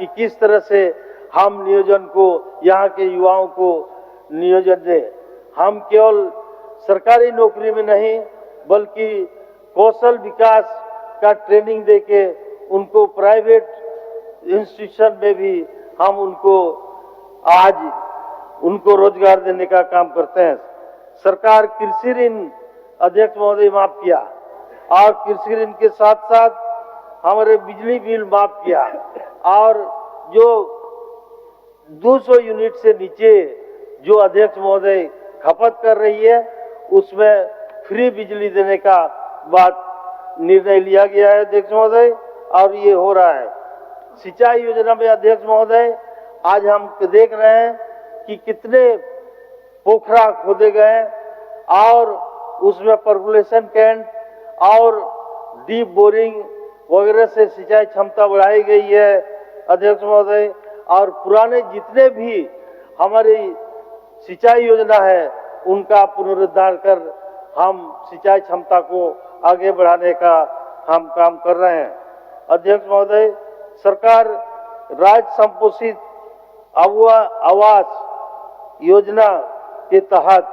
कि किस तरह से हम नियोजन को, यहाँ के युवाओं को नियोजन दें। हम केवल सरकारी नौकरी में नहीं बल्कि कौशल विकास का ट्रेनिंग देके उनको प्राइवेट इंस्टीट्यूशन में भी हम उनको रोजगार देने का काम करते हैं। सरकार कृषि ऋण अध्यक्ष महोदय माफ किया और कृषि ऋण के साथ साथ हमारे बिजली बिल माफ किया और जो 200 यूनिट से नीचे जो अध्यक्ष महोदय खपत कर रही है उसमें फ्री बिजली देने का बात निर्णय लिया गया है अध्यक्ष महोदय, और ये हो रहा है। सिंचाई योजना में अध्यक्ष महोदय आज हम देख रहे हैं कि कितने पोखरा खोदे गए और उसमें पर्कुलेशन कैंट और डीप बोरिंग वगैरह से सिंचाई क्षमता बढ़ाई गई है अध्यक्ष महोदय। और पुराने जितने भी हमारी सिंचाई योजना है उनका पुनरुद्धार कर हम सिंचाई क्षमता को आगे बढ़ाने का हम काम कर रहे हैं अध्यक्ष महोदय। सरकार राज्य संपोषित आवास योजना के तहत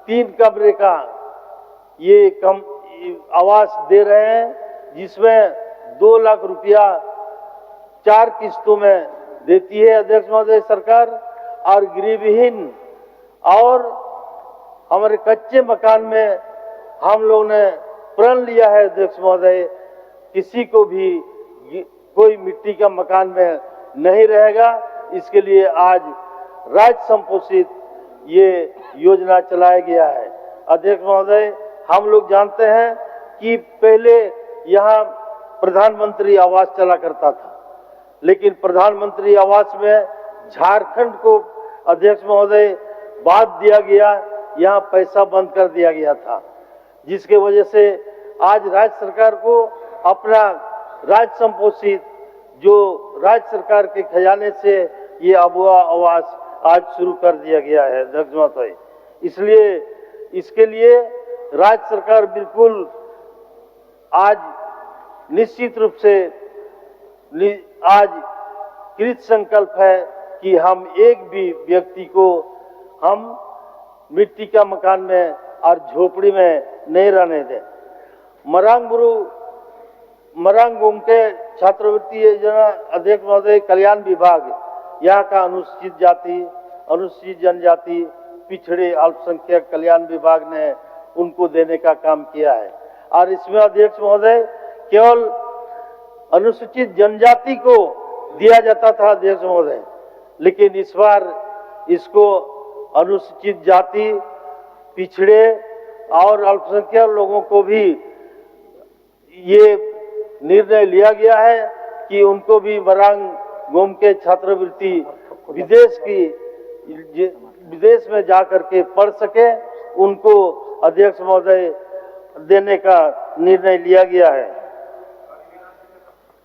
3 कमरे का ये आवास दे रहे हैं जिसमें 2 लाख रुपया 4 किस्तों में देती है अध्यक्ष महोदय सरकार। और गृहविहीन और हमारे कच्चे मकान में हम लोगों ने प्रण लिया है अध्यक्ष महोदय, किसी को भी कोई मिट्टी का मकान में नहीं रहेगा। इसके लिए आज राज्य संपोषित ये योजना चलाया गया है अध्यक्ष महोदय। हम लोग जानते हैं कि पहले यहाँ प्रधानमंत्री आवास चला करता था, लेकिन प्रधानमंत्री आवास में झारखंड को अध्यक्ष महोदय बात दिया गया, यहाँ पैसा बंद कर दिया गया था, जिसके वजह से आज राज्य सरकार को अपना राज्य संपोषित जो राज्य सरकार के खजाने से ये अबुआ आवास आज शुरू कर दिया गया है अध्यक्ष महोदय। इसलिए इसके लिए राज्य सरकार बिल्कुल आज निश्चित रूप से आज कृत संकल्प है कि हम एक भी व्यक्ति को हम मिट्टी का मकान में और झोपड़ी में नहीं रहने दें। मरांग गोमके छात्रवृत्ति योजना अध्यक्ष महोदय कल्याण विभाग यहाँ का अनुसूचित जाति, अनुसूचित जनजाति, पिछड़े अल्पसंख्यक कल्याण विभाग ने उनको देने का काम किया है। और इसमें अध्यक्ष महोदय केवल अनुसूचित जनजाति को दिया जाता था अध्यक्ष महोदय, लेकिन इस बार इसको अनुसूचित जाति, पिछड़े और अल्पसंख्यक लोगों को भी ये निर्णय लिया गया है कि उनको भी मरांग गोमके छात्रवृत्ति विदेश में जाकर के पढ़ सके, उनको अध्यक्ष महोदय देने का निर्णय लिया गया है।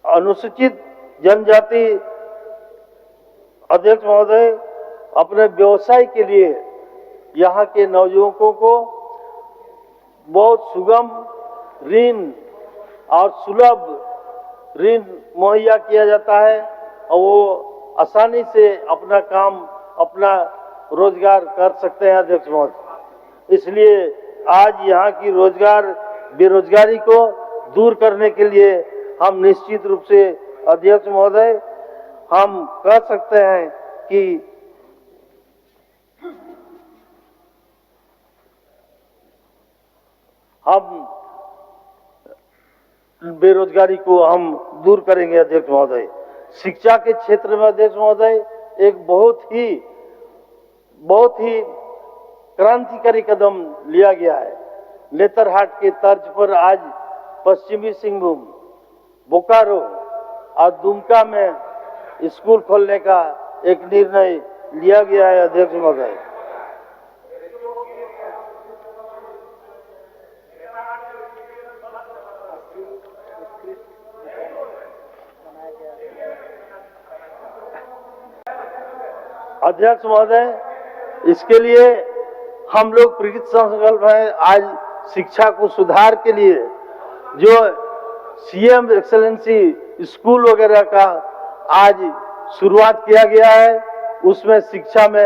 अनुसूचित जनजाति अध्यक्ष महोदय अपने व्यवसाय के लिए यहाँ के नवयुवकों को बहुत सुगम ऋण और सुलभ ऋण मुहैया किया जाता है और वो आसानी से अपना काम, अपना रोजगार कर सकते हैं अध्यक्ष महोदय। इसलिए आज यहाँ की बेरोजगारी को दूर करने के लिए हम निश्चित रूप से अध्यक्ष महोदय हम कह सकते हैं कि हम बेरोजगारी को हम दूर करेंगे अध्यक्ष महोदय। शिक्षा के क्षेत्र में अध्यक्ष महोदय एक बहुत ही क्रांतिकारी कदम लिया गया है। नेतरहाट के तर्ज पर आज पश्चिमी सिंहभूम, बोकारो और दुमका में स्कूल खोलने का एक निर्णय लिया गया है अध्यक्ष महोदय। अध्यक्ष महोदय, इसके लिए हम लोग कृत संकल्प है। आज शिक्षा को सुधार के लिए जो सीएम एक्सेलेंसी स्कूल वगैरह का आज शुरुआत किया गया है, उसमें शिक्षा में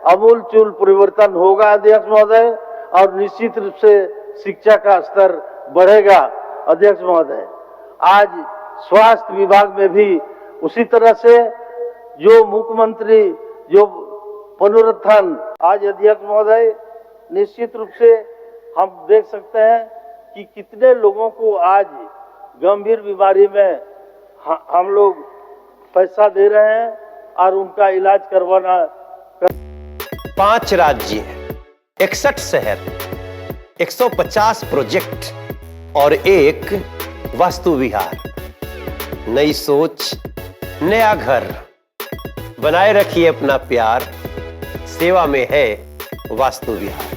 अमूलचूल परिवर्तन होगा अध्यक्ष महोदय, और निश्चित रूप से शिक्षा का स्तर बढ़ेगा अध्यक्ष महोदय। आज स्वास्थ्य विभाग में भी उसी तरह से जो मुख्यमंत्री जो पुनरुत्थान, आज अध्यक्ष महोदय निश्चित रूप से हम देख सकते हैं कि कितने लोगों को आज गंभीर बीमारी में हम लोग पैसा दे रहे हैं और उनका इलाज करवाना। 5 राज्य, 61 शहर, 150 प्रोजेक्ट और एक वास्तु विहार। नई सोच, नया घर। बनाए रखिए अपना प्यार, सेवा में है वास्तु विहार।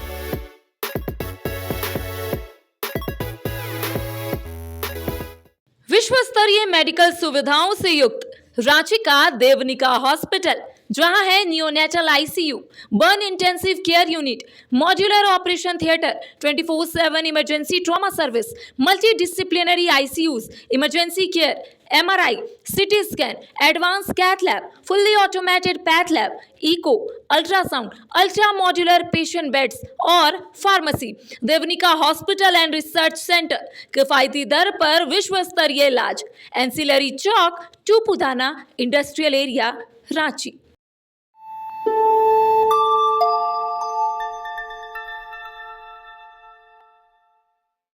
विश्व स्तरीय मेडिकल सुविधाओं से युक्त रांची का देवनिका हॉस्पिटल, जहां है neonatal ICU, burn intensive care unit, modular operation theatre, 24/7 emergency trauma service, multi disciplinary ICUs, emergency care, MRI, CT scan, advance cath lab, fully automated path lab, echo, ultrasound, ultra modular patient beds और pharmacy. Devnika hospital and research centre, किफायती दर पर विश्व स्तरीय इलाज। Ancillary Chowk, Tupudana industrial area, Ranchi.